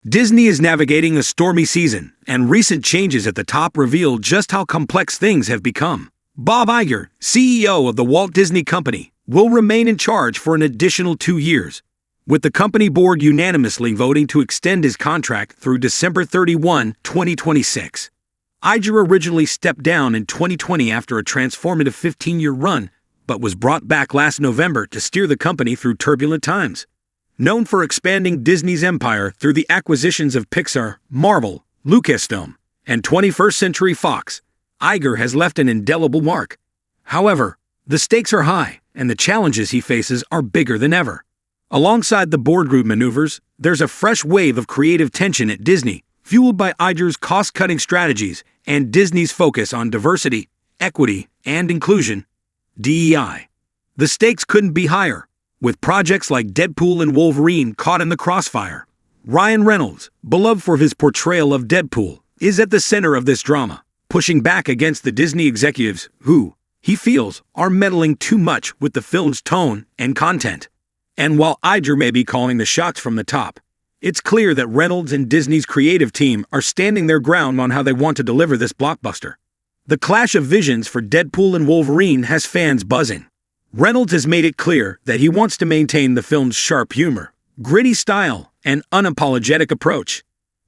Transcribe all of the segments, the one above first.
Disney is navigating a stormy season, and recent changes at the top reveal just how complex things have become. Bob Iger, CEO of the Walt Disney Company, will remain in charge for an additional 2 years, with the company board unanimously voting to extend his contract through December 31, 2026. Iger originally stepped down in 2020 after a transformative 15-year run, but was brought back last November to steer the company through turbulent times. Known for expanding Disney's empire through the acquisitions of Pixar, Marvel, Lucasfilm, and 21st Century Fox, Iger has left an indelible mark. However, the stakes are high, and the challenges he faces are bigger than ever. Alongside the boardroom maneuvers, there's a fresh wave of creative tension at Disney, fueled by Iger's cost-cutting strategies and Disney's focus on diversity, equity, and inclusion, DEI. The stakes couldn't be higher, with projects like Deadpool and Wolverine caught in the crossfire. Ryan Reynolds, beloved for his portrayal of Deadpool, is at the center of this drama, pushing back against the Disney executives who, he feels, are meddling too much with the film's tone and content. And while Iger may be calling the shots from the top, it's clear that Reynolds and Disney's creative team are standing their ground on how they want to deliver this blockbuster. The clash of visions for Deadpool and Wolverine has fans buzzing. Reynolds has made it clear that he wants to maintain the film's sharp humor, gritty style, and unapologetic approach.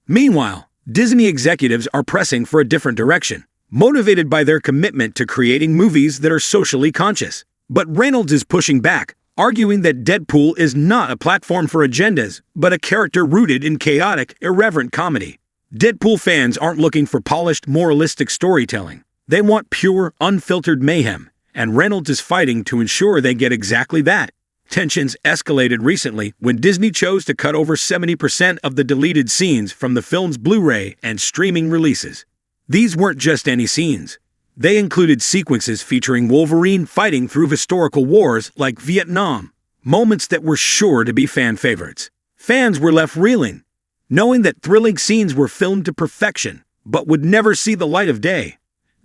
Meanwhile, Disney executives are pressing for a different direction, motivated by their commitment to creating movies that are socially conscious. But Reynolds is pushing back, arguing that Deadpool is not a platform for agendas, but a character rooted in chaotic, irreverent comedy. Deadpool fans aren't looking for polished, moralistic storytelling. They want pure, unfiltered mayhem, and Reynolds is fighting to ensure they get exactly that. Tensions escalated recently when Disney chose to cut over 70% of the deleted scenes from the film's Blu-ray and streaming releases. These weren't just any scenes. They included sequences featuring Wolverine fighting through historical wars like Vietnam, moments that were sure to be fan favorites. Fans were left reeling, knowing that thrilling scenes were filmed to perfection, but would never see the light of day.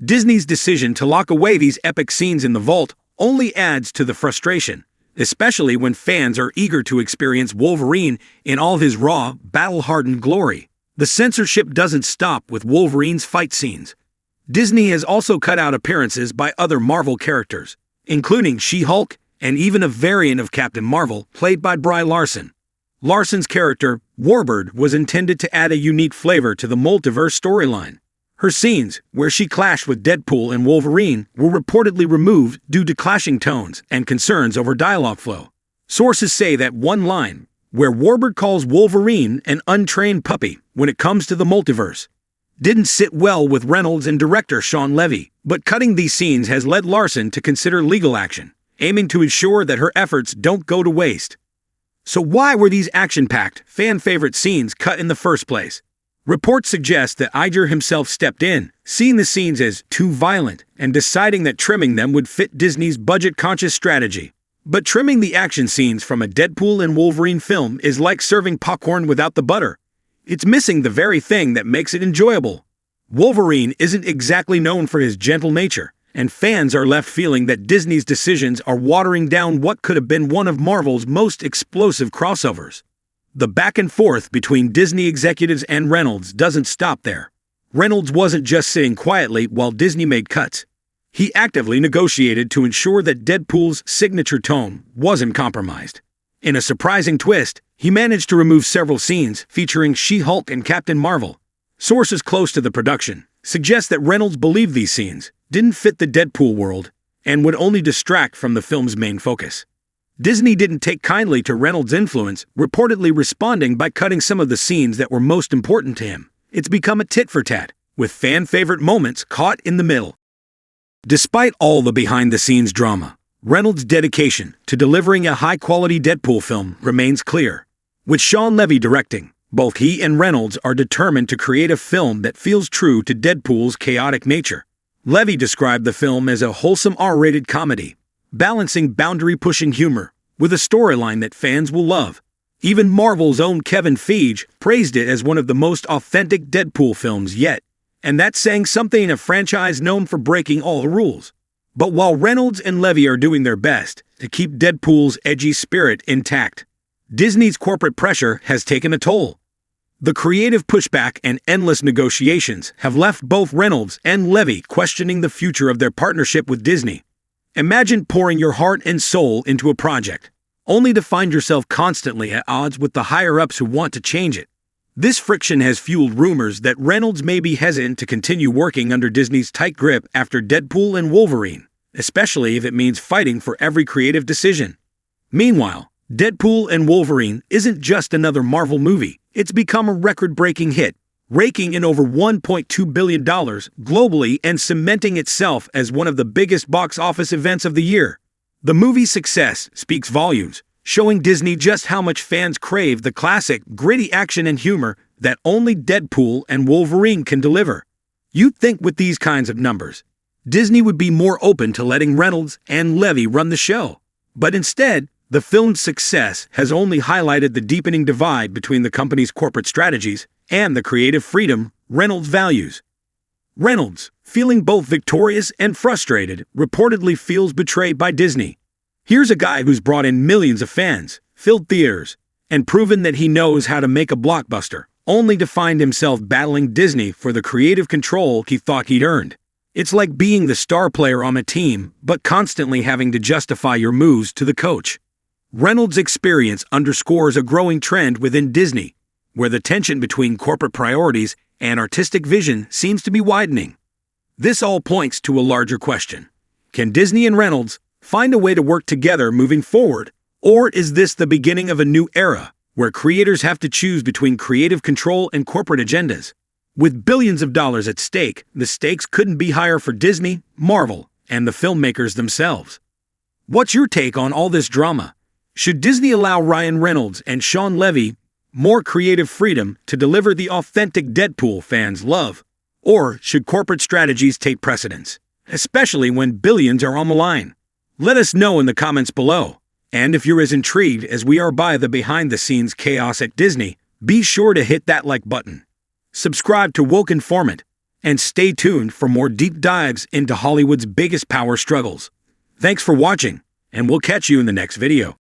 Disney's decision to lock away these epic scenes in the vault only adds to the frustration, especially when fans are eager to experience Wolverine in all his raw, battle-hardened glory. The censorship doesn't stop with Wolverine's fight scenes. Disney has also cut out appearances by other Marvel characters, including She-Hulk and even a variant of Captain Marvel played by Brie Larson. Larson's character, Warbird, was intended to add a unique flavor to the multiverse storyline. Her scenes, where she clashed with Deadpool and Wolverine, were reportedly removed due to clashing tones and concerns over dialogue flow. Sources say that one line, where Warbird calls Wolverine an untrained puppy when it comes to the multiverse, didn't sit well with Reynolds and director Shawn Levy, but cutting these scenes has led Larson to consider legal action, aiming to ensure that her efforts don't go to waste. So why were these action-packed, fan-favorite scenes cut in the first place? Reports suggest that Iger himself stepped in, seeing the scenes as too violent and deciding that trimming them would fit Disney's budget-conscious strategy. But trimming the action scenes from a Deadpool and Wolverine film is like serving popcorn without the butter. It's missing the very thing that makes it enjoyable. Wolverine isn't exactly known for his gentle nature, and fans are left feeling that Disney's decisions are watering down what could have been one of Marvel's most explosive crossovers. The back and forth between Disney executives and Reynolds doesn't stop there. Reynolds wasn't just sitting quietly while Disney made cuts. He actively negotiated to ensure that Deadpool's signature tone wasn't compromised. In a surprising twist, he managed to remove several scenes featuring She-Hulk and Captain Marvel. Sources close to the production suggest that Reynolds believed these scenes didn't fit the Deadpool world and would only distract from the film's main focus. Disney didn't take kindly to Reynolds' influence, reportedly responding by cutting some of the scenes that were most important to him. It's become a tit-for-tat, with fan-favorite moments caught in the middle. Despite all the behind-the-scenes drama, Reynolds' dedication to delivering a high-quality Deadpool film remains clear. With Shawn Levy directing, both he and Reynolds are determined to create a film that feels true to Deadpool's chaotic nature. Levy described the film as a wholesome R-rated comedy, balancing boundary-pushing humor with a storyline that fans will love. Even Marvel's own Kevin Feige praised it as one of the most authentic Deadpool films yet, and that's saying something in a franchise known for breaking all the rules. But while Reynolds and Levy are doing their best to keep Deadpool's edgy spirit intact, Disney's corporate pressure has taken a toll. The creative pushback and endless negotiations have left both Reynolds and Levy questioning the future of their partnership with Disney. Imagine pouring your heart and soul into a project, only to find yourself constantly at odds with the higher-ups who want to change it. This friction has fueled rumors that Reynolds may be hesitant to continue working under Disney's tight grip after Deadpool and Wolverine, especially if it means fighting for every creative decision. Meanwhile, Deadpool and Wolverine isn't just another Marvel movie. It's become a record-breaking hit, raking in over $1.2 billion globally and cementing itself as one of the biggest box office events of the year. The movie's success speaks volumes, showing Disney just how much fans crave the classic, gritty action and humor that only Deadpool and Wolverine can deliver. You'd think with these kinds of numbers, Disney would be more open to letting Reynolds and Levy run the show. But instead, the film's success has only highlighted the deepening divide between the company's corporate strategies and the creative freedom Reynolds values. Reynolds, feeling both victorious and frustrated, reportedly feels betrayed by Disney. Here's a guy who's brought in millions of fans, filled theaters, and proven that he knows how to make a blockbuster, only to find himself battling Disney for the creative control he thought he'd earned. It's like being the star player on a team, but constantly having to justify your moves to the coach. Reynolds' experience underscores a growing trend within Disney, where the tension between corporate priorities and artistic vision seems to be widening. This all points to a larger question. Can Disney and Reynolds find a way to work together moving forward? Or is this the beginning of a new era, where creators have to choose between creative control and corporate agendas? With billions of dollars at stake, the stakes couldn't be higher for Disney, Marvel, and the filmmakers themselves. What's your take on all this drama? Should Disney allow Ryan Reynolds and Sean Levy more creative freedom to deliver the authentic Deadpool fans love? Or should corporate strategies take precedence, especially when billions are on the line? Let us know in the comments below. And if you're as intrigued as we are by the behind-the-scenes chaos at Disney, be sure to hit that like button. Subscribe to Woke Informant, and stay tuned for more deep dives into Hollywood's biggest power struggles. Thanks for watching, and we'll catch you in the next video.